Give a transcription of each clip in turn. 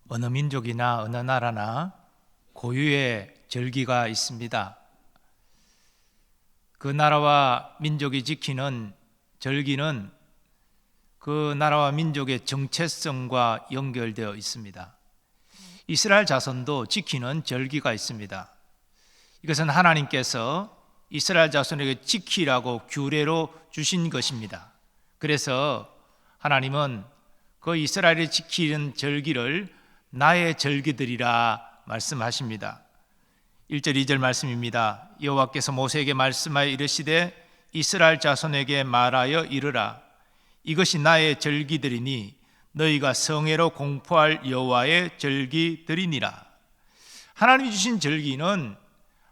어느 민족이나 어느 나라나 고유의 절기가 있습니다. 그 나라와 민족이 지키는 절기는 그 나라와 민족의 정체성과 연결되어 있습니다. 이스라엘 자손도 지키는 절기가 있습니다. 이것은 하나님께서 이스라엘 자손에게 지키라고 규례로 주신 것입니다. 그래서 하나님은 그 이스라엘이 지키는 절기를 나의 절기들이라 말씀하십니다. 1절 2절 말씀입니다. 여호와께서 모세에게 말씀하여 이르시되 이스라엘 자손에게 말하여 이르라. 이것이 나의 절기들이니 너희가 성회로 공포할 여호와의 절기들이니라. 하나님이 주신 절기는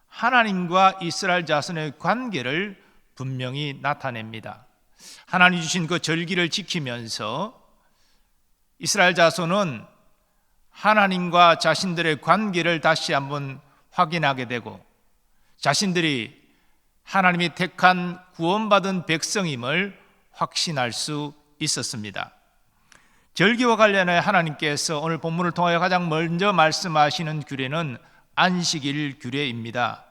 하나님과 이스라엘 자손의 관계를 분명히 나타냅니다. 하나님이 주신 그 절기를 지키면서 이스라엘 자손은 하나님과 자신들의 관계를 다시 한번 확인하게 되고 자신들이 하나님이 택한 구원받은 백성임을 확신할 수 있었습니다. 절기와 관련해 하나님께서 오늘 본문을 통하여 가장 먼저 말씀하시는 규례는 안식일 규례입니다.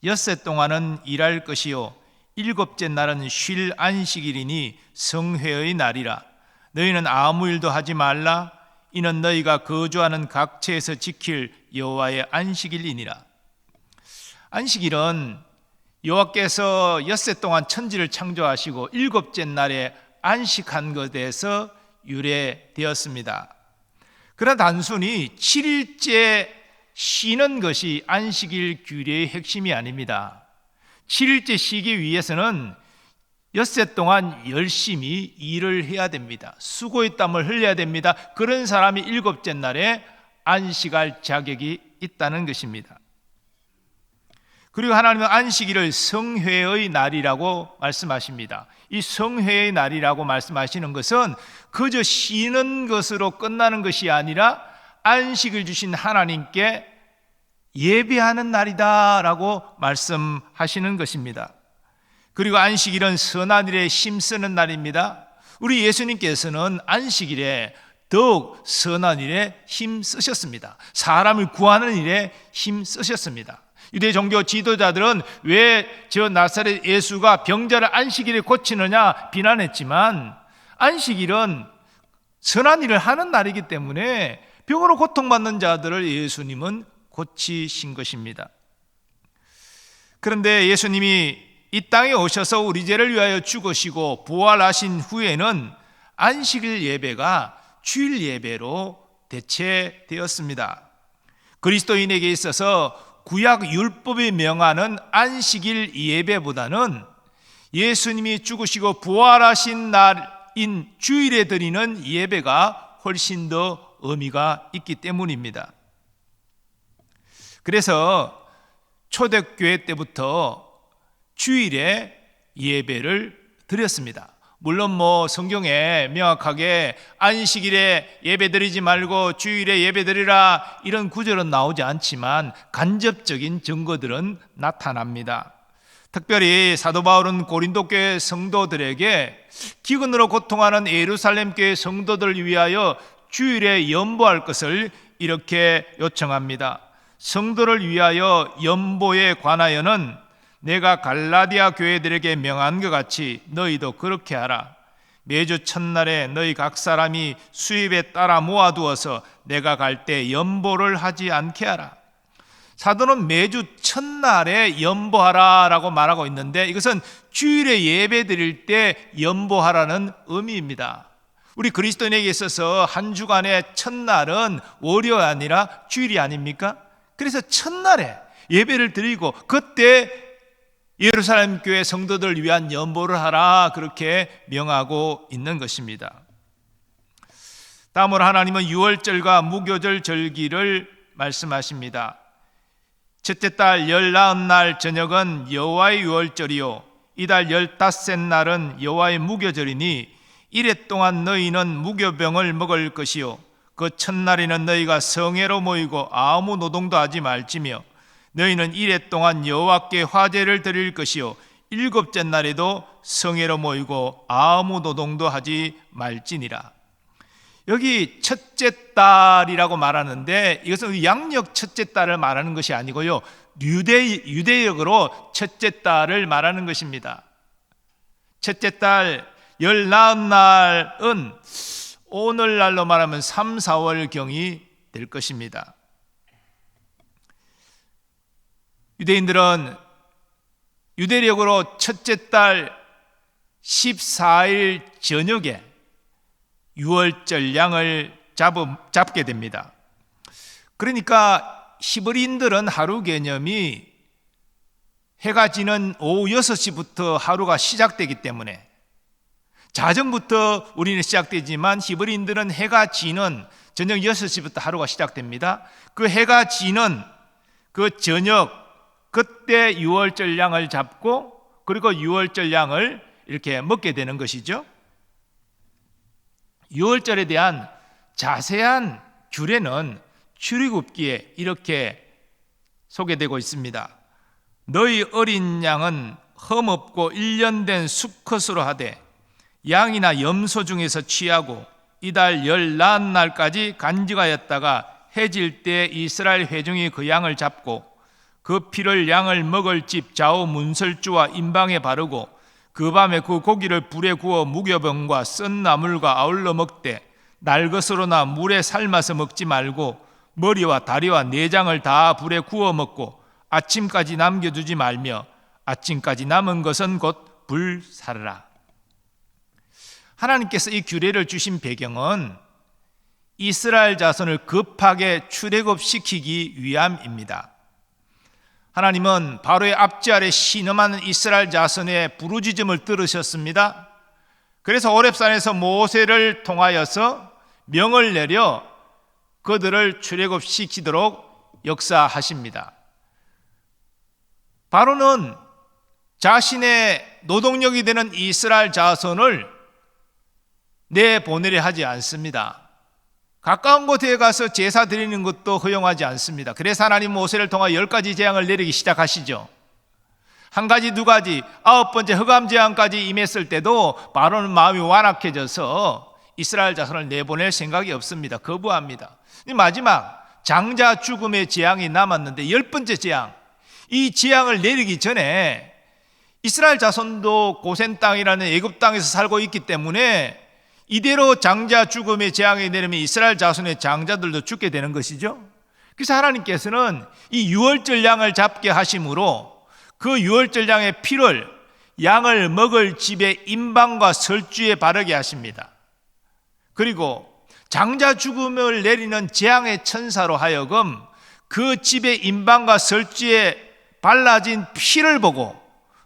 엿새 동안은 일할 것이요 일곱째 날은 쉴 안식일이니 성회의 날이라. 너희는 아무 일도 하지 말라. 이는 너희가 거주하는 각처에서 지킬 여호와의 안식일이니라. 안식일은 여호와께서 엿새 동안 천지를 창조하시고 일곱째 날에 안식한 것에서 유래되었습니다. 그러나 단순히 7일째 쉬는 것이 안식일 규례의 핵심이 아닙니다. 7일째 쉬기 위해서는 엿새 동안 열심히 일을 해야 됩니다. 수고의 땀을 흘려야 됩니다. 그런 사람이 일곱째 날에 안식할 자격이 있다는 것입니다. 그리고 하나님은 안식일을 성회의 날이라고 말씀하십니다. 이 성회의 날이라고 말씀하시는 것은 그저 쉬는 것으로 끝나는 것이 아니라 안식을 주신 하나님께 예배하는 날이다라고 말씀하시는 것입니다. 그리고 안식일은 선한 일에 힘쓰는 날입니다. 우리 예수님께서는 안식일에 더욱 선한 일에 힘쓰셨습니다. 사람을 구하는 일에 힘쓰셨습니다. 유대 종교 지도자들은 왜 저 나사렛 예수가 병자를 안식일에 고치느냐 비난했지만 안식일은 선한 일을 하는 날이기 때문에 병으로 고통받는 자들을 예수님은 고치신 것입니다. 그런데 예수님이 이 땅에 오셔서 우리 죄를 위하여 죽으시고 부활하신 후에는 안식일 예배가 주일 예배로 대체되었습니다. 그리스도인에게 있어서 구약 율법이 명하는 안식일 예배보다는 예수님이 죽으시고 부활하신 날인 주일에 드리는 예배가 훨씬 더 의미가 있기 때문입니다. 그래서 초대교회 때부터 주일에 예배를 드렸습니다. 물론 성경에 명확하게 안식일에 예배드리지 말고 주일에 예배드리라 이런 구절은 나오지 않지만 간접적인 증거들은 나타납니다. 특별히 사도 바울은 고린도 교회 성도들에게 기근으로 고통하는 예루살렘 교회 성도들을 위하여 주일에 연보할 것을 이렇게 요청합니다. 성도를 위하여 연보에 관하여는 내가 갈라디아 교회들에게 명한 것 같이 너희도 그렇게 하라. 매주 첫날에 너희 각 사람이 수입에 따라 모아두어서 내가 갈 때 연보를 하지 않게 하라. 사도는 매주 첫날에 연보하라 라고 말하고 있는데 이것은 주일에 예배 드릴 때 연보하라는 의미입니다. 우리 그리스도인에게 있어서 한 주간의 첫날은 월요일이 아니라 주일이 아닙니까? 그래서 첫날에 예배를 드리고 그때 예루살렘 교회 성도들을 위한 연보를 하라 그렇게 명하고 있는 것입니다. 다음으로 하나님은 유월절과 무교절 절기를 말씀하십니다. 첫째 달 19날 저녁은 여호와의 유월절이요 이달 15째 날은 여호와의 무교절이니 이래 동안 너희는 무교병을 먹을 것이요 그 첫날에는 너희가 성회로 모이고 아무 노동도 하지 말지며 너희는 이래 동안 여호와께 화제를 드릴 것이요 일곱째 날에도 성회로 모이고 아무 노동도 하지 말지니라. 여기 첫째 딸이라고 말하는데 이것은 양력 첫째 딸을 말하는 것이 아니고요, 유대역으로 첫째 딸을 말하는 것입니다. 첫째 딸 19날은 오늘날로 말하면 3, 4월경이 될 것입니다. 유대인들은 유대력으로 첫째 달 14일 저녁에 유월절 양을 잡게 됩니다. 그러니까 히브리인들은 하루 개념이 해가 지는 오후 6시부터 하루가 시작되기 때문에, 자정부터 우리는 시작되지만 히브리인들은 해가 지는 저녁 6시부터 하루가 시작됩니다. 그 해가 지는 그 저녁, 그때 유월절 양을 잡고 그리고 유월절 양을 이렇게 먹게 되는 것이죠. 유월절에 대한 자세한 규례는 출애굽기에 이렇게 소개되고 있습니다. 너희 어린 양은 흠없고 1년 된 수컷으로 하되 양이나 염소 중에서 취하고 이달 19날까지 간직하였다가 해질 때 이스라엘 회중이 그 양을 잡고 그 피를 양을 먹을 집 좌우 문설주와 임방에 바르고 그 밤에 그 고기를 불에 구워 무교병과 쓴 나물과 아울러 먹되 날것으로나 물에 삶아서 먹지 말고 머리와 다리와 내장을 다 불에 구워 먹고 아침까지 남겨두지 말며 아침까지 남은 것은 곧 불사르라. 하나님께서 이 규례를 주신 배경은 이스라엘 자손을 급하게 출애굽시키기 위함입니다. 하나님은 바로의 앞지 아래 신음하는 이스라엘 자손의 부르짖음을 들으셨습니다. 그래서 호렙산에서 모세를 통하여서 명을 내려 그들을 출애굽시키도록 역사하십니다. 바로는 자신의 노동력이 되는 이스라엘 자손을 내보내려 하지 않습니다. 가까운 곳에 가서 제사 드리는 것도 허용하지 않습니다. 그래서 하나님 모세를 통해 10가지 재앙을 내리기 시작하시죠. 한 가지, 두 가지, 9번째 흑암 재앙까지 임했을 때도 바로는 마음이 완악해져서 이스라엘 자손을 내보낼 생각이 없습니다. 거부합니다. 마지막 장자 죽음의 재앙이 남았는데 10번째 재앙, 이 재앙을 내리기 전에 이스라엘 자손도 고센 땅이라는 애굽 땅에서 살고 있기 때문에 이대로 장자 죽음의 재앙이 내리면 이스라엘 자손의 장자들도 죽게 되는 것이죠. 그래서 하나님께서는 이 유월절 양을 잡게 하심으로 그 유월절 양의 피를 양을 먹을 집의 임방과 설주에 바르게 하십니다. 그리고 장자 죽음을 내리는 재앙의 천사로 하여금 그 집의 임방과 설주에 발라진 피를 보고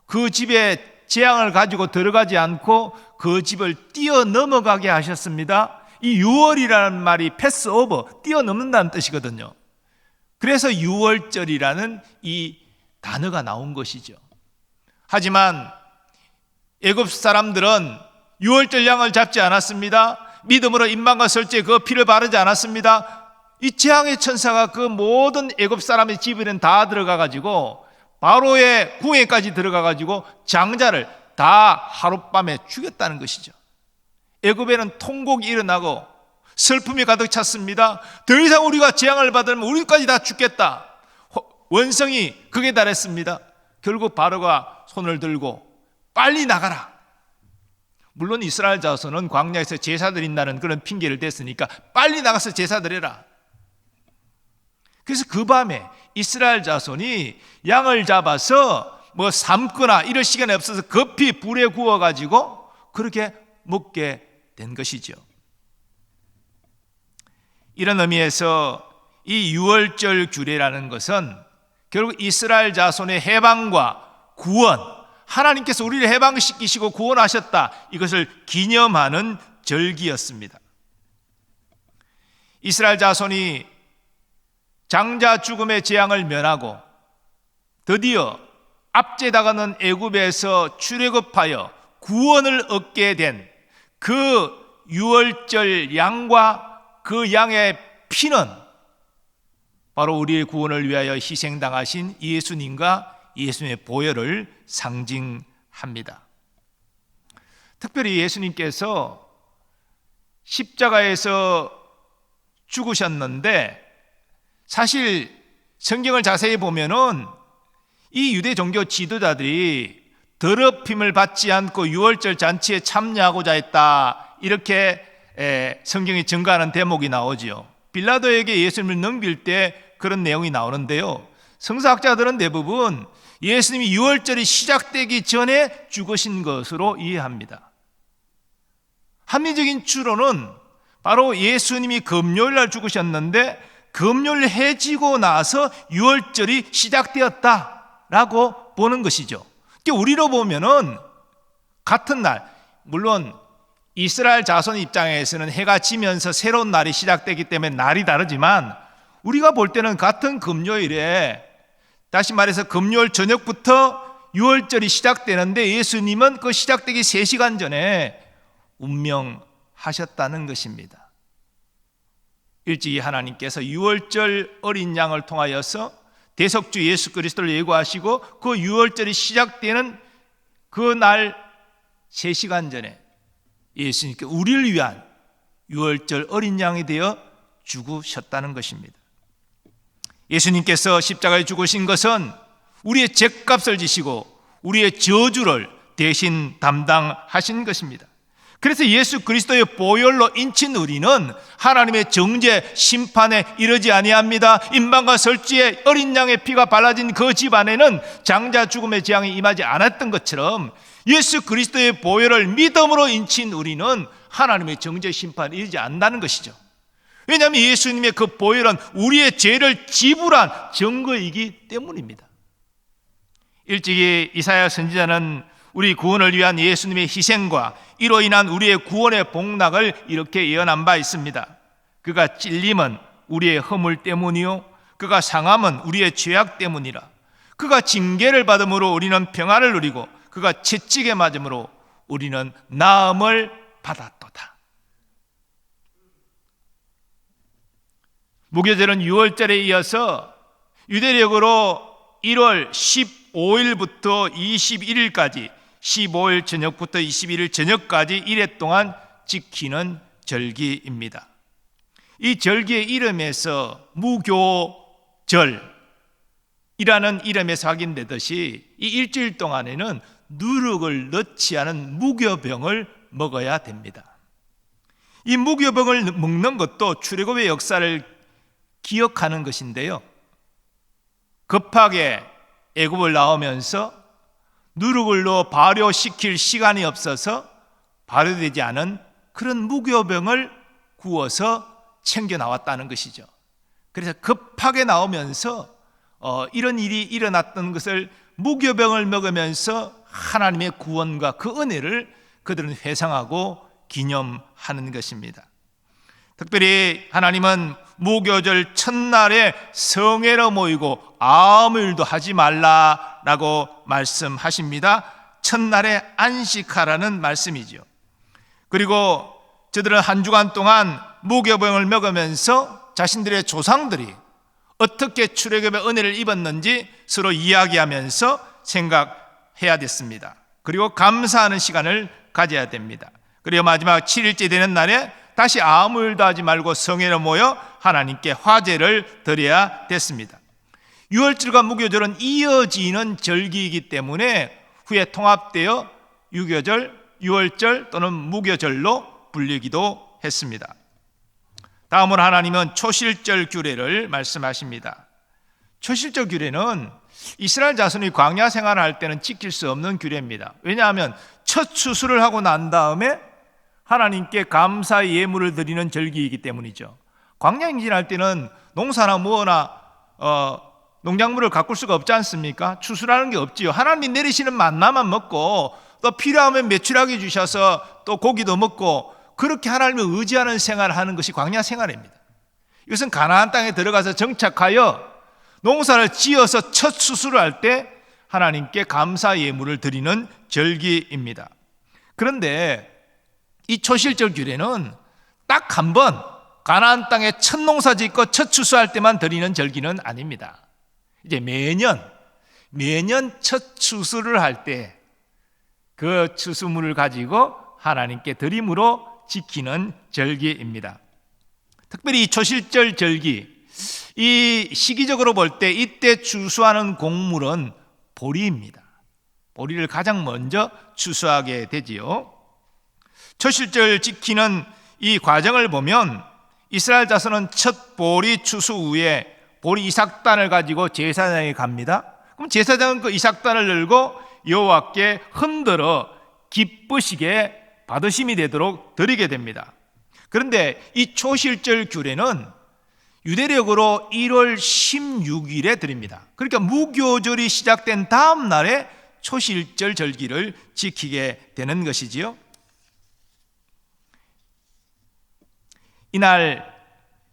그 집에 재앙을 가지고 들어가지 않고 그 집을 뛰어넘어가게 하셨습니다. 이 유월이라는 말이 패스오버, 뛰어넘는다는 뜻이거든요. 그래서 유월절이라는 이 단어가 나온 것이죠. 하지만 애굽 사람들은 유월절 양을 잡지 않았습니다. 믿음으로 임방과 설주에 그 피를 바르지 않았습니다. 이 재앙의 천사가 그 모든 애굽 사람의 집에는 다 들어가가지고 바로의 궁에까지 들어가가지고 장자를 다 하룻밤에 죽였다는 것이죠. 애굽에는 통곡이 일어나고 슬픔이 가득 찼습니다. 더 이상 우리가 재앙을 받으면 우리까지 다 죽겠다. 원성이 극에 달했습니다. 결국 바로가 손을 들고 빨리 나가라. 물론 이스라엘 자손은 광야에서 제사 드린다는 그런 핑계를 댔으니까 빨리 나가서 제사 드려라. 그래서 그 밤에 이스라엘 자손이 양을 잡아서 삶거나 이럴 시간이 없어서 급히 불에 구워가지고 그렇게 먹게 된 것이죠. 이런 의미에서 이 유월절 규례라는 것은 결국 이스라엘 자손의 해방과 구원, 하나님께서 우리를 해방시키시고 구원하셨다, 이것을 기념하는 절기였습니다. 이스라엘 자손이 장자 죽음의 재앙을 면하고 드디어 앞제 다가는 애굽에서 출애굽하여 구원을 얻게 된 그 유월절 양과 그 양의 피는 바로 우리의 구원을 위하여 희생당하신 예수님과 예수님의 보혈을 상징합니다. 특별히 예수님께서 십자가에서 죽으셨는데, 사실 성경을 자세히 보면은 이 유대 종교 지도자들이 더럽힘을 받지 않고 유월절 잔치에 참여하고자 했다, 이렇게 성경이 증거하는 대목이 나오지요. 빌라도에게 예수님을 넘길 때 그런 내용이 나오는데요, 성서학자들은 대부분 예수님이 유월절이 시작되기 전에 죽으신 것으로 이해합니다. 합리적인 추론은 바로 예수님이 금요일 날 죽으셨는데 금요일 해 지고 나서 유월절이 시작되었다라고 보는 것이죠. 우리로 보면은 같은 날, 물론 이스라엘 자손 입장에서는 해가 지면서 새로운 날이 시작되기 때문에 날이 다르지만, 우리가 볼 때는 같은 금요일에, 다시 말해서 금요일 저녁부터 유월절이 시작되는데 예수님은 그 시작되기 3시간 전에 운명하셨다는 것입니다. 일찍이 하나님께서 유월절 어린 양을 통하여서 대속주 예수 그리스도를 예고하시고, 그 유월절이 시작되는 그 날 3시간 전에 예수님께 우리를 위한 유월절 어린 양이 되어 죽으셨다는 것입니다. 예수님께서 십자가에 죽으신 것은 우리의 죄값을 지시고 우리의 저주를 대신 담당하신 것입니다. 그래서 예수 그리스도의 보혈로 인친 우리는 하나님의 정죄 심판에 이르지 아니합니다. 임방과 설지에 어린 양의 피가 발라진 그 집안에는 장자 죽음의 재앙이 임하지 않았던 것처럼, 예수 그리스도의 보혈을 믿음으로 인친 우리는 하나님의 정죄 심판에 이르지 않는다는 것이죠. 왜냐하면 예수님의 그 보혈은 우리의 죄를 지불한 증거이기 때문입니다. 일찍이 이사야 선지자는 우리 구원을 위한 예수님의 희생과 이로 인한 우리의 구원의 복락을 이렇게 예언한 바 있습니다. 그가 찔림은 우리의 허물 때문이요 그가 상함은 우리의 죄악 때문이라. 그가 징계를 받음으로 우리는 평안을 누리고 그가 채찍에 맞음으로 우리는 나음을 받았도다. 무교절은 6월절에 이어서 유대력으로 1월 15일부터 21일까지 15일 저녁부터 21일 저녁까지 1회 동안 지키는 절기입니다. 이 절기의 이름에서 무교절이라는 이름에서 확인되듯이 이 일주일 동안에는 누룩을 넣지 않은 무교병을 먹어야 됩니다. 이 무교병을 먹는 것도 출애굽의 역사를 기억하는 것인데요, 급하게 애굽을 나오면서 누룩을 넣어 발효시킬 시간이 없어서 발효되지 않은 그런 무교병을 구워서 챙겨 나왔다는 것이죠. 그래서 급하게 나오면서 이런 일이 일어났던 것을 무교병을 먹으면서 하나님의 구원과 그 은혜를 그들은 회상하고 기념하는 것입니다. 특별히 하나님은 무교절 첫날에 성회로 모이고 아무 일도 하지 말라라고 말씀하십니다. 첫날에 안식하라는 말씀이죠. 그리고 저들은 한 주간 동안 무교병을 먹으면서 자신들의 조상들이 어떻게 출애굽의 은혜를 입었는지 서로 이야기하면서 생각해야 됐습니다. 그리고 감사하는 시간을 가져야 됩니다. 그리고 마지막 7일째 되는 날에 다시 아무 일도 하지 말고 성회로 모여 하나님께 화제를 드려야 됐습니다. 유월절과 무교절은 이어지는 절기이기 때문에 후에 통합되어 유교절, 유월절 또는 무교절로 불리기도 했습니다. 다음으로 하나님은 초실절 규례를 말씀하십니다. 초실절 규례는 이스라엘 자손이 광야 생활을 할 때는 지킬 수 없는 규례입니다. 왜냐하면 첫 추수를 하고 난 다음에 하나님께 감사의 예물을 드리는 절기이기 때문이죠. 광야 행진할 때는 농사나 뭐나 농작물을 가꿀 수가 없지 않습니까? 추수라는 게 없지요. 하나님이 내리시는 만나만 먹고 또 필요하면 메추라기 주셔서 또 고기도 먹고 그렇게 하나님을 의지하는 생활을 하는 것이 광야 생활입니다. 이것은 가나안 땅에 들어가서 정착하여 농사를 지어서 첫 추수를 할 때 하나님께 감사 예물을 드리는 절기입니다. 그런데 이 초실절 규례는 딱 한 번 가나안 땅에 첫 농사 짓고 첫 추수할 때만 드리는 절기는 아닙니다. 이제 매년 첫 추수를 할 때 그 추수물을 가지고 하나님께 드림으로 지키는 절기입니다. 특별히 이 초실절 절기, 이 시기적으로 볼 때 이때 추수하는 곡물은 보리입니다. 보리를 가장 먼저 추수하게 되지요. 초실절 지키는 이 과정을 보면 이스라엘 자손은 첫 보리 추수 후에 보리 이삭단을 가지고 제사장에 갑니다. 그럼 제사장은 그 이삭단을 들고 여호와께 흔들어 기쁘시게 받으심이 되도록 드리게 됩니다. 그런데 이 초실절 규례는 유대력으로 1월 16일에 드립니다. 그러니까 무교절이 시작된 다음 날에 초실절 절기를 지키게 되는 것이지요. 이날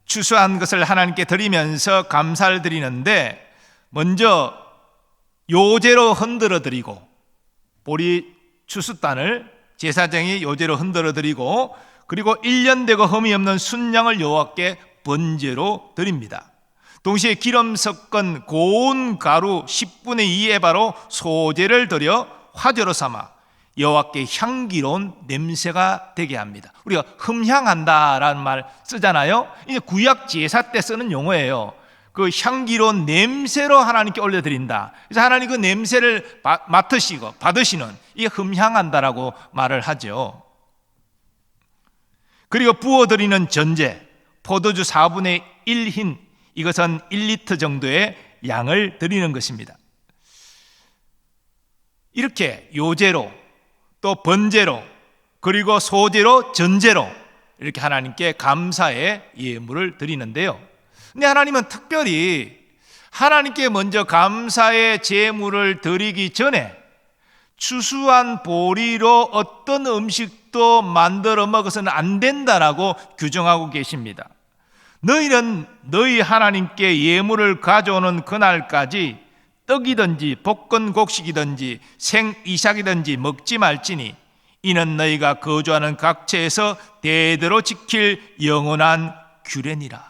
추수한 것을 하나님께 드리면서 감사를 드리는데, 먼저 요제로 흔들어 드리고, 보리 추수단을 제사장이 요제로 흔들어 드리고, 그리고 1년 되고 흠이 없는 순양을 여호와께 번제로 드립니다. 동시에 기름 섞은 고운 가루 10분의 2에바로 소제를 드려 화제로 삼아 여호와께 향기로운 냄새가 되게 합니다. 우리가 흠향한다라는 말 쓰잖아요. 이제 구약 제사 때 쓰는 용어예요. 그 향기로운 냄새로 하나님께 올려드린다. 그래서 하나님 그 냄새를 맡으시고 받으시는, 이게 흠향한다라고 말을 하죠. 그리고 부어드리는 전제, 포도주 4분의 1흰, 이것은 1리터 정도의 양을 드리는 것입니다. 이렇게 요제로, 또 번제로, 그리고 소제로, 전제로 이렇게 하나님께 감사의 예물을 드리는데요. 근데 하나님은 특별히 하나님께 먼저 감사의 제물을 드리기 전에 추수한 보리로 어떤 음식도 만들어 먹어서는 안 된다라고 규정하고 계십니다. 너희는 너희 하나님께 예물을 가져오는 그날까지 떡이든지 볶은 곡식이든지 생이삭이든지 먹지 말지니 이는 너희가 거주하는 각처에서 대대로 지킬 영원한 규례니라.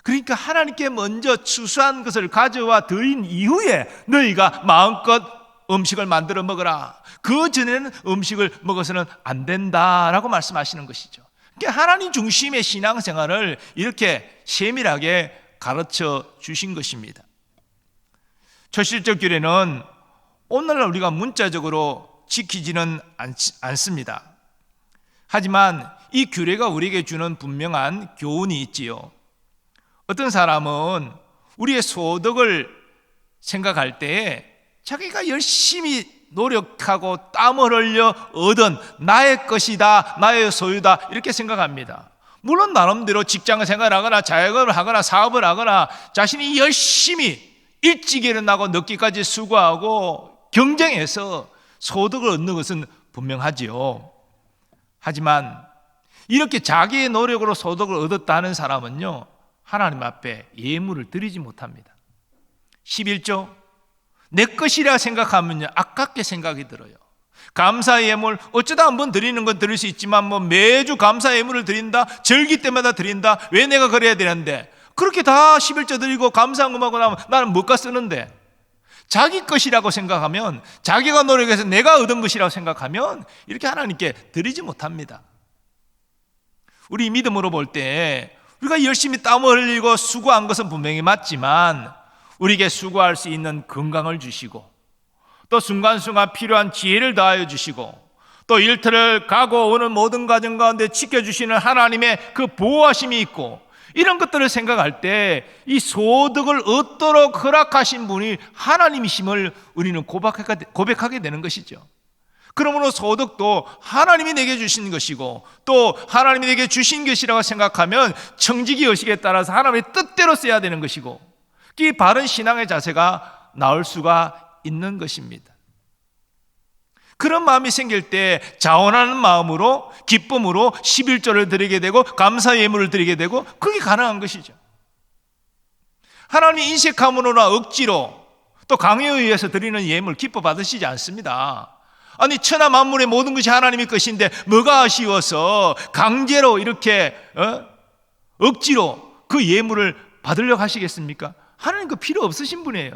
그러니까 하나님께 먼저 추수한 것을 가져와 드린 이후에 너희가 마음껏 음식을 만들어 먹어라. 그 전에는 음식을 먹어서는 안 된다라고 말씀하시는 것이죠. 그러니까 하나님 중심의 신앙생활을 이렇게 세밀하게 가르쳐 주신 것입니다. 초실절 규례는 오늘날 우리가 문자적으로 지키지는 않습니다. 하지만 이 규례가 우리에게 주는 분명한 교훈이 있지요. 어떤 사람은 우리의 소득을 생각할 때에 자기가 열심히 노력하고 땀을 흘려 얻은 나의 것이다, 나의 소유다, 이렇게 생각합니다. 물론 나름대로 직장 생활을 하거나 자영업을 하거나 사업을 하거나 자신이 열심히 일찍 일어나고 늦게까지 수고하고 경쟁해서 소득을 얻는 것은 분명하지요. 하지만 이렇게 자기의 노력으로 소득을 얻었다 하는 사람은요, 하나님 앞에 예물을 드리지 못합니다. 11조, 내 것이라 생각하면요, 아깝게 생각이 들어요. 감사 예물, 어쩌다 한번 드리는 건 드릴 수 있지만 뭐 매주 감사 예물을 드린다, 절기 때마다 드린다, 왜 내가 그래야 되는데, 그렇게 다 11조 드리고 감사금하고 나면 나는 뭐가 쓰는데, 자기 것이라고 생각하면, 자기가 노력해서 내가 얻은 것이라고 생각하면 이렇게 하나님께 드리지 못합니다. 우리 믿음으로 볼 때 우리가 열심히 땀을 흘리고 수고한 것은 분명히 맞지만 우리에게 수고할 수 있는 건강을 주시고, 또 순간순간 필요한 지혜를 더하여 주시고, 또 일터를 가고 오는 모든 과정 가운데 지켜주시는 하나님의 그 보호하심이 있고, 이런 것들을 생각할 때 이 소득을 얻도록 허락하신 분이 하나님이심을 우리는 고백하게 되는 것이죠. 그러므로 소득도 하나님이 내게 주신 것이고 또 하나님이 내게 주신 것이라고 생각하면 청지기 의식에 따라서 하나님의 뜻대로 써야 되는 것이고, 이 바른 신앙의 자세가 나올 수가 있는 것입니다. 그런 마음이 생길 때 자원하는 마음으로, 기쁨으로 11조를 드리게 되고 감사 예물을 드리게 되고, 그게 가능한 것이죠. 하나님이 인색함으로나 억지로 또 강요에 의해서 드리는 예물 기뻐 받으시지 않습니다. 아니, 천하 만물의 모든 것이 하나님의 것인데 뭐가 아쉬워서 강제로 이렇게 억지로 그 예물을 받으려고 하시겠습니까? 하나님 그 필요 없으신 분이에요.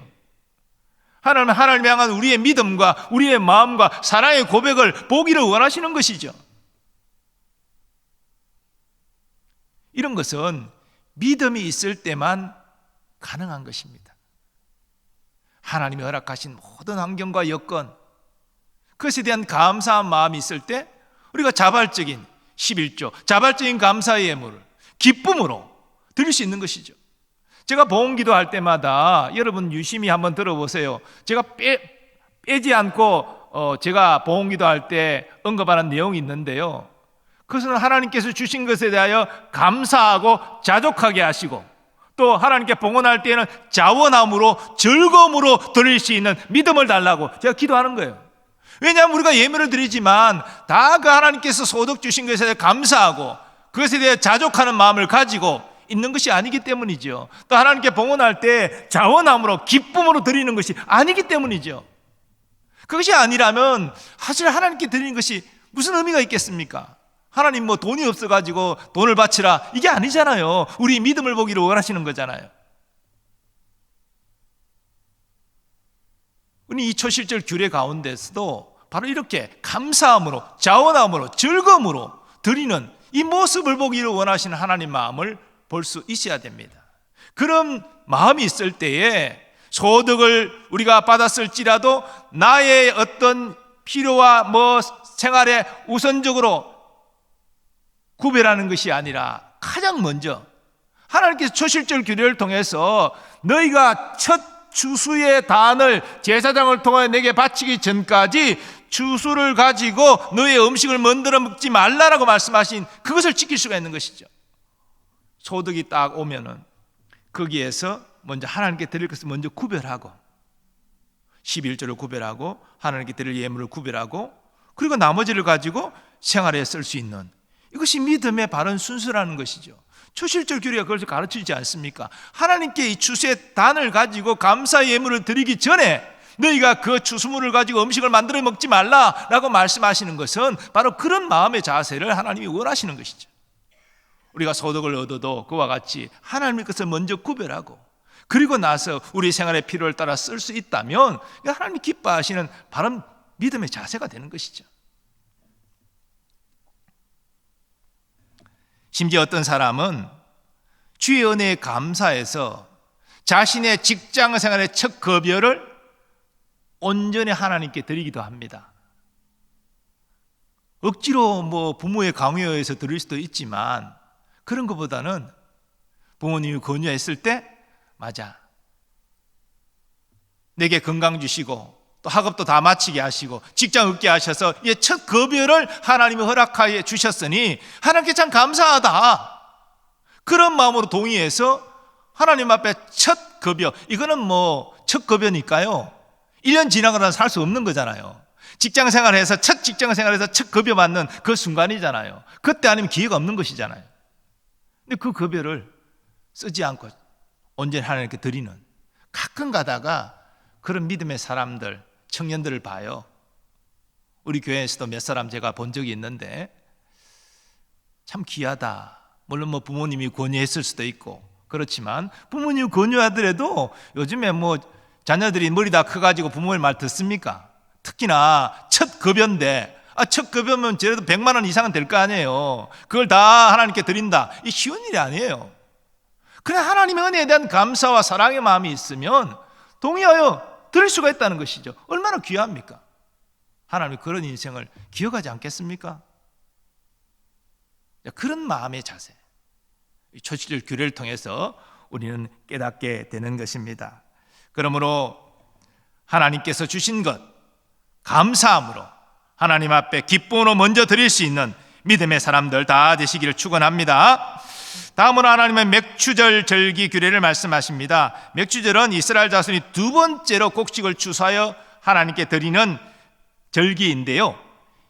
하나님은 하나님을 향한 우리의 믿음과 우리의 마음과 사랑의 고백을 보기를 원하시는 것이죠. 이런 것은 믿음이 있을 때만 가능한 것입니다. 하나님이 허락하신 모든 환경과 여건, 그것에 대한 감사한 마음이 있을 때 우리가 자발적인 11조, 자발적인 감사의 예물을 기쁨으로 드릴 수 있는 것이죠. 제가 보험기도 할 때마다 여러분 유심히 한번 들어보세요. 제가 빼지 않고 제가 보험기도 할 때 언급하는 내용이 있는데요, 그것은 하나님께서 주신 것에 대하여 감사하고 자족하게 하시고, 또 하나님께 봉헌할 때에는 자원함으로 즐거움으로 드릴 수 있는 믿음을 달라고 제가 기도하는 거예요. 왜냐하면 우리가 예물을 드리지만 다 그 하나님께서 소득 주신 것에 대해 감사하고 그것에 대해 자족하는 마음을 가지고 있는 것이 아니기 때문이죠. 또 하나님께 봉헌할 때 자원함으로 기쁨으로 드리는 것이 아니기 때문이죠. 그것이 아니라면 사실 하나님께 드리는 것이 무슨 의미가 있겠습니까? 하나님 뭐 돈이 없어가지고 돈을 바치라, 이게 아니잖아요. 우리 믿음을 보기를 원하시는 거잖아요. 우리 이 초실절 규례 가운데서도 바로 이렇게 감사함으로 자원함으로 즐거움으로 드리는 이 모습을 보기를 원하시는 하나님 마음을 볼 수 있어야 됩니다. 그런 마음이 있을 때에 소득을 우리가 받았을지라도 나의 어떤 필요와 생활에 우선적으로 구별하는 것이 아니라 가장 먼저 하나님께서 초실절 규례를 통해서 너희가 첫 추수의 단을 제사장을 통해 내게 바치기 전까지 추수를 가지고 너의 음식을 만들어 먹지 말라라고 말씀하신 그것을 지킬 수가 있는 것이죠. 소득이 딱 오면은 거기에서 먼저 하나님께 드릴 것을 먼저 구별하고 11조를 구별하고 하나님께 드릴 예물을 구별하고 그리고 나머지를 가지고 생활에 쓸 수 있는, 이것이 믿음의 바른 순서라는 것이죠. 초실절 규례가 그것을 가르치지 않습니까? 하나님께 이 추수의 단을 가지고 감사 예물을 드리기 전에 너희가 그 추수물을 가지고 음식을 만들어 먹지 말라라고 말씀하시는 것은 바로 그런 마음의 자세를 하나님이 원하시는 것이죠. 우리가 소득을 얻어도 그와 같이 하나님의 것을 먼저 구별하고 그리고 나서 우리 생활의 필요를 따라 쓸 수 있다면 하나님이 기뻐하시는 바른 믿음의 자세가 되는 것이죠. 심지어 어떤 사람은 주의 은혜에 감사해서 자신의 직장 생활의 첫 급여를 온전히 하나님께 드리기도 합니다. 억지로 부모의 강요에 의해서 드릴 수도 있지만 그런 것보다는 부모님이 권유했을 때 맞아, 내게 건강 주시고 또 학업도 다 마치게 하시고 직장 얻게 하셔서 이 첫 급여를 하나님이 허락하여 주셨으니 하나님께 참 감사하다, 그런 마음으로 동의해서 하나님 앞에 첫 급여, 이거는 첫 급여니까요 1년 지나가면 살 수 없는 거잖아요. 직장 생활에서 첫 직장 생활에서 첫 급여 받는 그 순간이잖아요. 그때 아니면 기회가 없는 것이잖아요. 근데 그 급여를 쓰지 않고 온전히 하나님께 드리는, 가끔 가다가 그런 믿음의 사람들, 청년들을 봐요. 우리 교회에서도 몇 사람 제가 본 적이 있는데 참 귀하다. 물론 부모님이 권유했을 수도 있고 그렇지만 부모님 권유하더라도 요즘에 자녀들이 머리 다 커가지고 부모의 말 듣습니까? 특히나 첫 급여인데 첫 급여면 제래도 100만 원 이상은 될 거 아니에요. 그걸 다 하나님께 드린다, 이 쉬운 일이 아니에요. 그냥 하나님의 은혜에 대한 감사와 사랑의 마음이 있으면 동의하여 드릴 수가 있다는 것이죠. 얼마나 귀합니까? 하나님이 그런 인생을 기억하지 않겠습니까? 그런 마음의 자세, 초실절 규례를 통해서 우리는 깨닫게 되는 것입니다. 그러므로 하나님께서 주신 것 감사함으로 하나님 앞에 기쁨으로 먼저 드릴 수 있는 믿음의 사람들 다 되시기를 축원합니다. 다음으로 하나님의 맥추절 절기 규례를 말씀하십니다. 맥추절은 이스라엘 자손이 두 번째로 곡식을 추수하여 하나님께 드리는 절기인데요,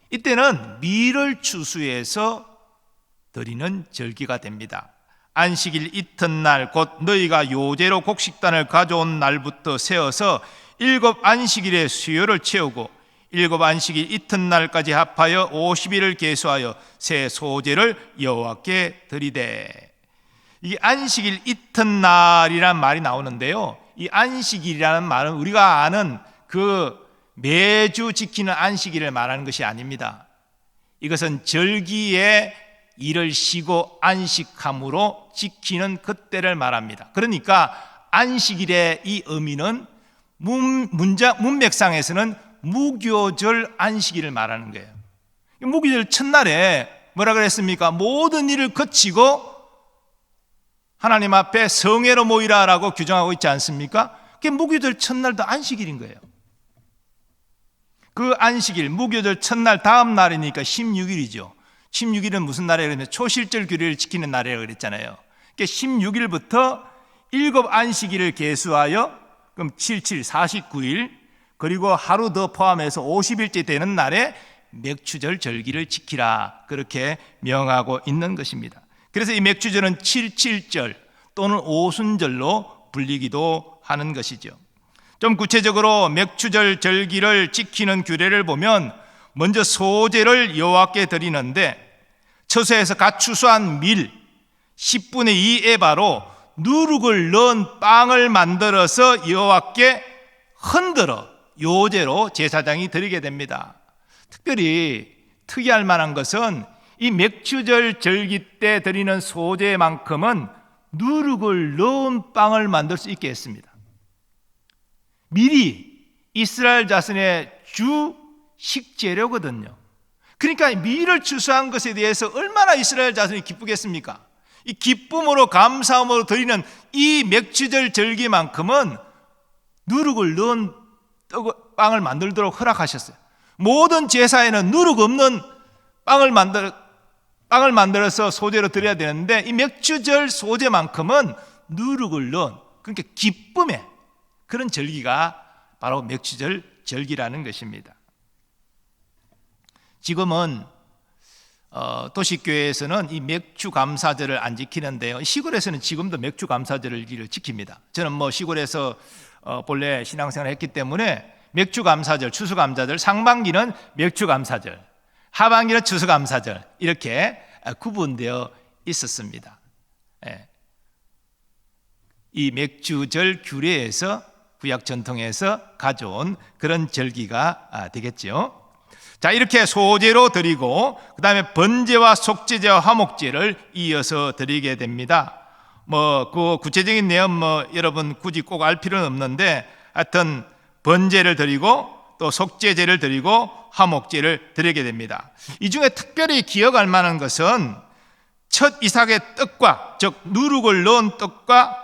이때는 밀을 추수해서 드리는 절기가 됩니다. 안식일 이튿날 곧 너희가 요제로 곡식단을 가져온 날부터 세어서 7 안식일의 수요를 채우고 7 안식일 이튿날까지 합하여 50일을 계수하여 새 소제를 여호와께 드리되. 이 안식일 이튿날이란 말이 나오는데요, 이 안식일이라는 말은 우리가 아는 그 매주 지키는 안식일을 말하는 것이 아닙니다. 이것은 절기의 일을 쉬고 안식함으로 지키는 그때를 말합니다. 그러니까 안식일의 이 의미는 문맥상에서는 무교절 안식일을 말하는 거예요. 무교절 첫날에 뭐라 그랬습니까? 모든 일을 거치고 하나님 앞에 성회로 모이라라고 규정하고 있지 않습니까? 그게 무교절 첫날도 안식일인 거예요. 그 안식일, 무교절 첫날 다음 날이니까 16일이죠. 16일은 무슨 날이에요? 그러면 초실절 규례를 지키는 날이라고 그랬잖아요. 그러니까 16일부터 7 안식일을 계수하여 그럼 77, 49일 그리고 하루 더 포함해서 50일째 되는 날에 맥추절 절기를 지키라 그렇게 명하고 있는 것입니다. 그래서 이 맥추절은 77절 또는 오순절로 불리기도 하는 것이죠. 좀 구체적으로 맥추절 절기를 지키는 규례를 보면 먼저 소제를 여호와께 드리는데 처소에서 갓 추수한 밀 10분의 2 에바로 누룩을 넣은 빵을 만들어서 여호와께 흔들어 요제로 제사장이 드리게 됩니다. 특별히 특이할 만한 것은 이 맥추절 절기 때 드리는 소제만큼은 누룩을 넣은 빵을 만들 수 있게 했습니다. 밀이 이스라엘 자손의 주 식재료거든요. 그러니까 밀을 추수한 것에 대해서 얼마나 이스라엘 자손이 기쁘겠습니까? 이 기쁨으로 감사함으로 드리는 이 맥추절 절기만큼은 누룩을 넣은 빵을 만들도록 허락하셨어요. 모든 제사에는 누룩 없는 빵을 만들어서 소제로 드려야 되는데 이 맥추절 소제만큼은 누룩을 넣은 그러니까 기쁨의 그런 절기가 바로 맥추절 절기라는 것입니다. 지금은 도시교회에서는 이 맥추감사절을 안 지키는데요. 시골에서는 지금도 맥추감사절을 지킵니다. 저는 시골에서 본래 신앙생활을 했기 때문에 맥추감사절, 추수감사절, 상반기는 맥추감사절, 하반기는 추수감사절 이렇게 구분되어 있었습니다. 이 맥추절 규례에서 구약 전통에서 가져온 그런 절기가 되겠죠. 자, 이렇게 소제로 드리고 그 다음에 번제와 속죄제와 화목제를 이어서 드리게 됩니다. 그 구체적인 내용 여러분 굳이 꼭 알 필요는 없는데 하여튼 번제를 드리고 또 속죄제를 드리고 화목제를 드리게 됩니다. 이 중에 특별히 기억할 만한 것은 첫 이삭의 떡과 즉 누룩을 넣은 떡과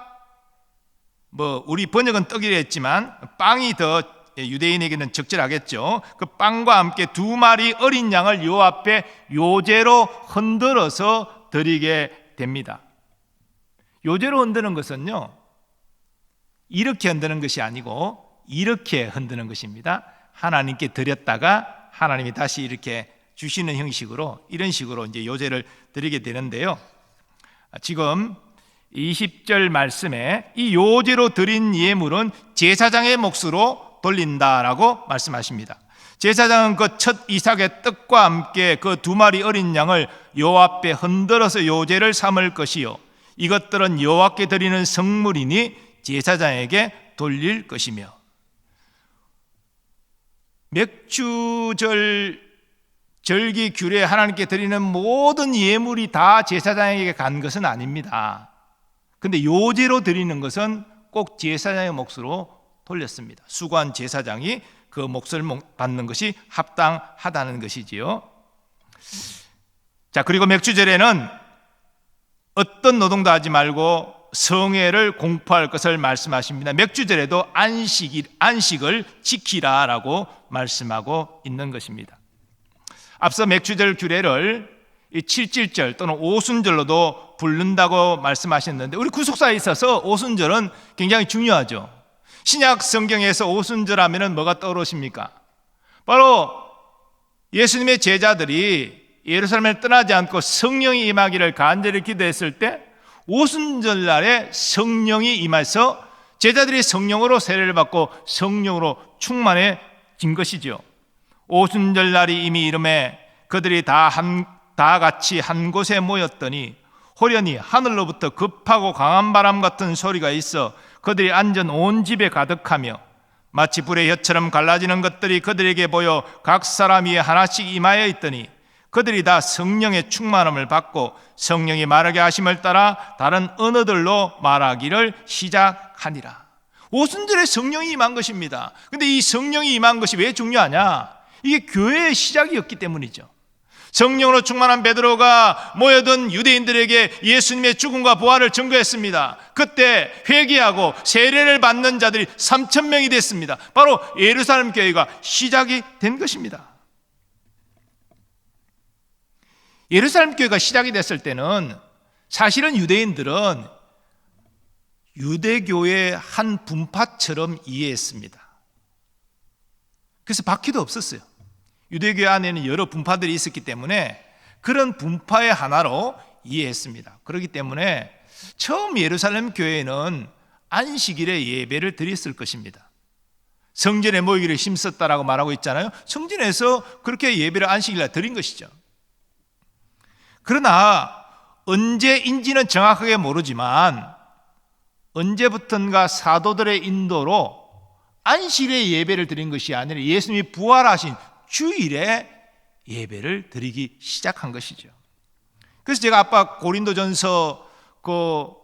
우리 번역은 떡이라 했지만 빵이 더 유대인에게는 적절하겠죠. 그 빵과 함께 2마리 어린 양을 요 앞에 요제로 흔들어서 드리게 됩니다. 요제로 흔드는 것은요 이렇게 흔드는 것이 아니고 이렇게 흔드는 것입니다. 하나님께 드렸다가 하나님이 다시 이렇게 주시는 형식으로 이런 식으로 이제 요제를 드리게 되는데요. 지금 20절 말씀에 이 요제로 드린 예물은 제사장의 몫으로 돌린다라고 말씀하십니다. 제사장은 그 첫 이삭의 떡과 함께 그 2마리 어린 양을 여호와 앞에 흔들어서 요제를 삼을 것이요 이것들은 여호와께 드리는 성물이니 제사장에게 돌릴 것이며 맥추절 절기 규례 하나님께 드리는 모든 예물이 다 제사장에게 간 것은 아닙니다. 근데 요제로 드리는 것은 꼭 제사장의 몫으로 돌렸습니다. 수고한 제사장이 그 몫을 받는 것이 합당하다는 것이지요. 자, 그리고 맥추절에는 어떤 노동도 하지 말고 성회를 공포할 것을 말씀하십니다. 맥추절에도 안식을 지키라라고 말씀하고 있는 것입니다. 앞서 맥추절 규례를 77절 또는 오순절로도 부른다고 말씀하셨는데 우리 구속사에 있어서 오순절은 굉장히 중요하죠. 신약 성경에서 오순절 하면은 뭐가 떠오르십니까? 바로 예수님의 제자들이 예루살렘을 떠나지 않고 성령이 임하기를 간절히 기도했을 때 오순절 날에 성령이 임해서 제자들이 성령으로 세례를 받고 성령으로 충만해진 것이죠. 오순절 날이 이미 이름에 그들이 다 같이 한 곳에 모였더니 호련히 하늘로부터 급하고 강한 바람 같은 소리가 있어 그들이 앉은 온 집에 가득하며 마치 불의 혀처럼 갈라지는 것들이 그들에게 보여 각 사람 위에 하나씩 임하여 있더니 그들이 다 성령의 충만함을 받고 성령이 말하게 하심을 따라 다른 언어들로 말하기를 시작하니라. 오순절에 성령이 임한 것입니다. 근데 이 성령이 임한 것이 왜 중요하냐? 이게 교회의 시작이었기 때문이죠. 성령으로 충만한 베드로가 모여든 유대인들에게 예수님의 죽음과 부활을 증거했습니다. 그때 회개하고 세례를 받는 자들이 3,000명이 됐습니다. 바로 예루살렘 교회가 시작이 된 것입니다. 예루살렘 교회가 시작이 됐을 때는 사실은 유대인들은 유대교의 한 분파처럼 이해했습니다. 그래서 바퀴도 없었어요. 유대교 안에는 여러 분파들이 있었기 때문에 그런 분파의 하나로 이해했습니다. 그렇기 때문에 처음 예루살렘 교회는 안식일에 예배를 드렸을 것입니다. 성전에 모이기를 힘썼다라고 말하고 있잖아요. 성전에서 그렇게 예배를 안식일에 드린 것이죠. 그러나 언제인지는 정확하게 모르지만 언제부턴가 사도들의 인도로 안식일에 예배를 드린 것이 아니라 예수님이 부활하신 주일에 예배를 드리기 시작한 것이죠. 그래서 제가 아까 고린도전서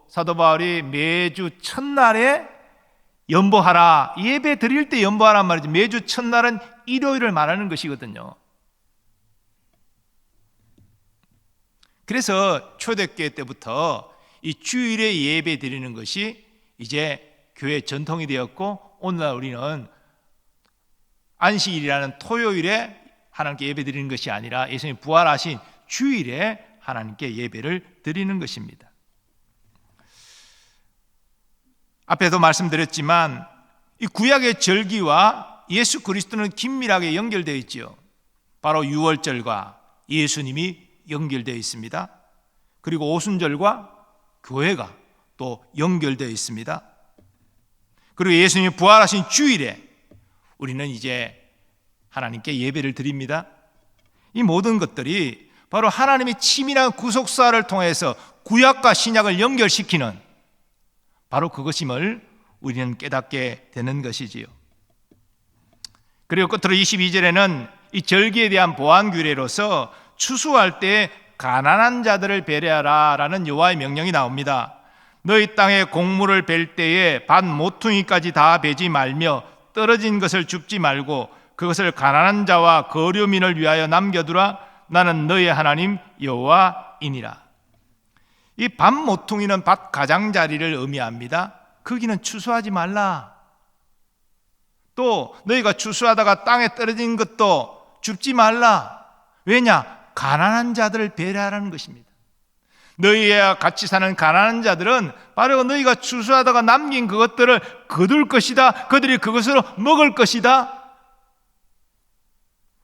사도 바울이 매주 첫날에 연보하라, 예배 드릴 때 연보하란 말이죠. 매주 첫날은 일요일을 말하는 것이거든요. 그래서 초대교회 때부터 이 주일에 예배 드리는 것이 이제 교회 전통이 되었고, 오늘날 우리는 안식일이라는 토요일에 하나님께 예배 드리는 것이 아니라 예수님이 부활하신 주일에 하나님께 예배를 드리는 것입니다. 앞에도 말씀드렸지만 이 구약의 절기와 예수 그리스도는 긴밀하게 연결되어 있지요. 바로 유월절과 예수님이 연결되어 있습니다. 그리고 오순절과 교회가 또 연결되어 있습니다. 그리고 예수님이 부활하신 주일에 우리는 이제 하나님께 예배를 드립니다. 이 모든 것들이 바로 하나님의 치밀한 구속사를 통해서 구약과 신약을 연결시키는 바로 그것임을 우리는 깨닫게 되는 것이지요. 그리고 끝으로 22절에는 이 절기에 대한 보안 규례로서 추수할 때 가난한 자들을 배려하라 라는 여호와의 명령이 나옵니다. 너희 땅에 곡물을 벨 때에 반 모퉁이까지 다 베지 말며 떨어진 것을 줍지 말고 그것을 가난한 자와 거류민을 위하여 남겨두라. 나는 너희 하나님 여호와이니라. 이 반 모퉁이는 밭 가장자리를 의미합니다. 거기는 추수하지 말라. 또 너희가 추수하다가 땅에 떨어진 것도 줍지 말라. 왜냐? 가난한 자들을 배려하라는 것입니다. 너희와 같이 사는 가난한 자들은 바로 너희가 추수하다가 남긴 그것들을 거둘 것이다. 그들이 그것으로 먹을 것이다.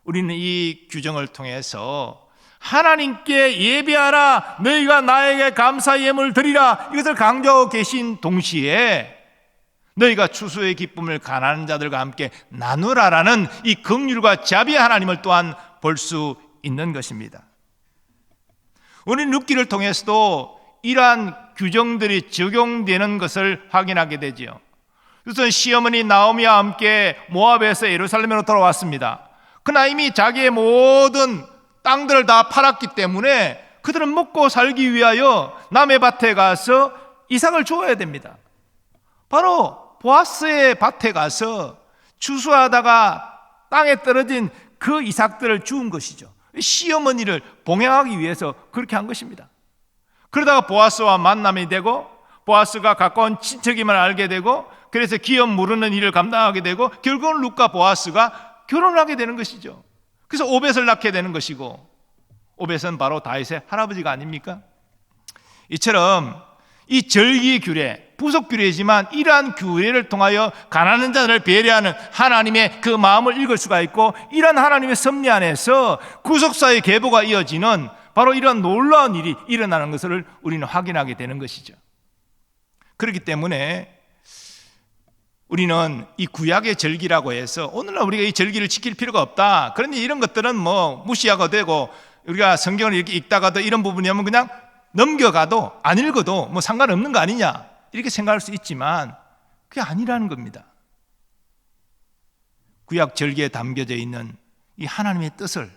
우리는 이 규정을 통해서 하나님께 예배하라, 너희가 나에게 감사 예물을 드리라, 이것을 강조하고 계신 동시에 너희가 추수의 기쁨을 가난한 자들과 함께 나누라라는 이 긍휼과 자비의 하나님을 또한 볼 수 있는 것입니다. 우리는 룻기를 통해서도 이러한 규정들이 적용되는 것을 확인하게 되지요. 그래서 시어머니 나오미와 함께 모압에서 예루살렘으로 돌아왔습니다. 그러나 이미 자기의 모든 땅들을 다 팔았기 때문에 그들은 먹고 살기 위하여 남의 밭에 가서 이삭을 주어야 됩니다. 바로 보아스의 밭에 가서 추수하다가 땅에 떨어진 그 이삭들을 주운 것이죠. 시어머니를 봉양하기 위해서 그렇게 한 것입니다. 그러다가 보아스와 만남이 되고 보아스가 가까운 친척임을 알게 되고 그래서 기업 무르는 일을 감당하게 되고 결국은 룻과 보아스가 결혼하게 되는 것이죠. 그래서 오벳을 낳게 되는 것이고, 오벳은 바로 다윗의 할아버지가 아닙니까? 이처럼 이 절기 규례, 부속 규례이지만 이러한 규례를 통하여 가난한 자들을 배려하는 하나님의 그 마음을 읽을 수가 있고, 이러한 하나님의 섭리 안에서 구속사의 계보가 이어지는 바로 이러한 놀라운 일이 일어나는 것을 우리는 확인하게 되는 것이죠. 그렇기 때문에 우리는 이 구약의 절기라고 해서 오늘날 우리가 이 절기를 지킬 필요가 없다, 그런데 이런 것들은 뭐 무시하고 되고, 우리가 성경을 이렇게 읽다가도 이런 부분이면 그냥 넘겨가도 안 읽어도 뭐 상관없는 거 아니냐 이렇게 생각할 수 있지만 그게 아니라는 겁니다. 구약 절기에 담겨져 있는 이 하나님의 뜻을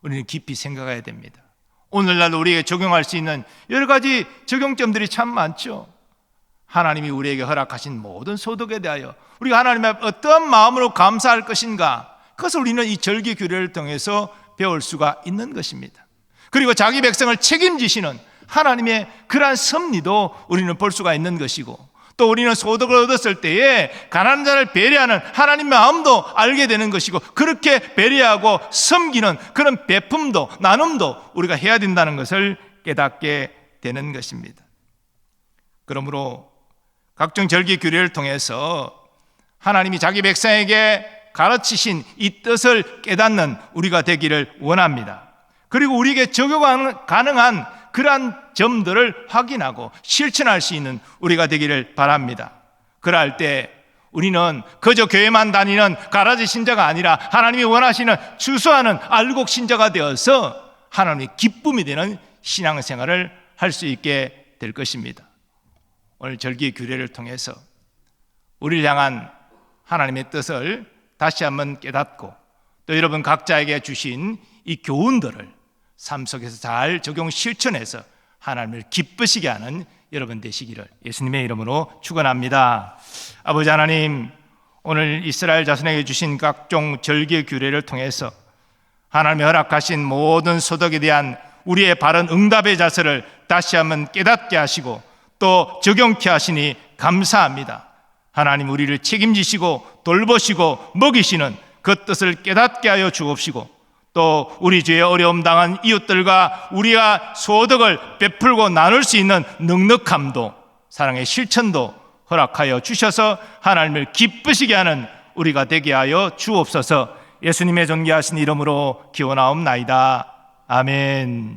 우리는 깊이 생각해야 됩니다. 오늘날 우리에게 적용할 수 있는 여러 가지 적용점들이 참 많죠. 하나님이 우리에게 허락하신 모든 소득에 대하여 우리가 하나님의 어떤 마음으로 감사할 것인가, 그것을 우리는 이 절기 규례를 통해서 배울 수가 있는 것입니다. 그리고 자기 백성을 책임지시는 하나님의 그러한 섭리도 우리는 볼 수가 있는 것이고, 또 우리는 소득을 얻었을 때에 가난한 자를 배려하는 하나님의 마음도 알게 되는 것이고, 그렇게 배려하고 섬기는 그런 베품도 나눔도 우리가 해야 된다는 것을 깨닫게 되는 것입니다. 그러므로 각종 절기 규례를 통해서 하나님이 자기 백성에게 가르치신 이 뜻을 깨닫는 우리가 되기를 원합니다. 그리고 우리에게 적용 가능한 그러한 점들을 확인하고 실천할 수 있는 우리가 되기를 바랍니다. 그럴 때 우리는 그저 교회만 다니는 가라지 신자가 아니라 하나님이 원하시는 추수하는 알곡 신자가 되어서 하나님의 기쁨이 되는 신앙생활을 할 수 있게 될 것입니다. 오늘 절기 규례를 통해서 우리를 향한 하나님의 뜻을 다시 한번 깨닫고, 또 여러분 각자에게 주신 이 교훈들을 삶 속에서 잘 적용 실천해서 하나님을 기쁘시게 하는 여러분 되시기를 예수님의 이름으로 축원합니다. 아버지 하나님, 오늘 이스라엘 자손에게 주신 각종 절기 규례를 통해서 하나님이 허락하신 모든 소득에 대한 우리의 바른 응답의 자세를 다시 한번 깨닫게 하시고 또 적용케 하시니 감사합니다. 하나님, 우리를 책임지시고 돌보시고 먹이시는 그 뜻을 깨닫게 하여 주옵시고, 또 우리 주의 어려움 당한 이웃들과 우리가 소득을 베풀고 나눌 수 있는 넉넉함도 사랑의 실천도 허락하여 주셔서 하나님을 기쁘시게 하는 우리가 되게 하여 주옵소서. 예수님의 존귀하신 이름으로 기원하옵나이다. 아멘.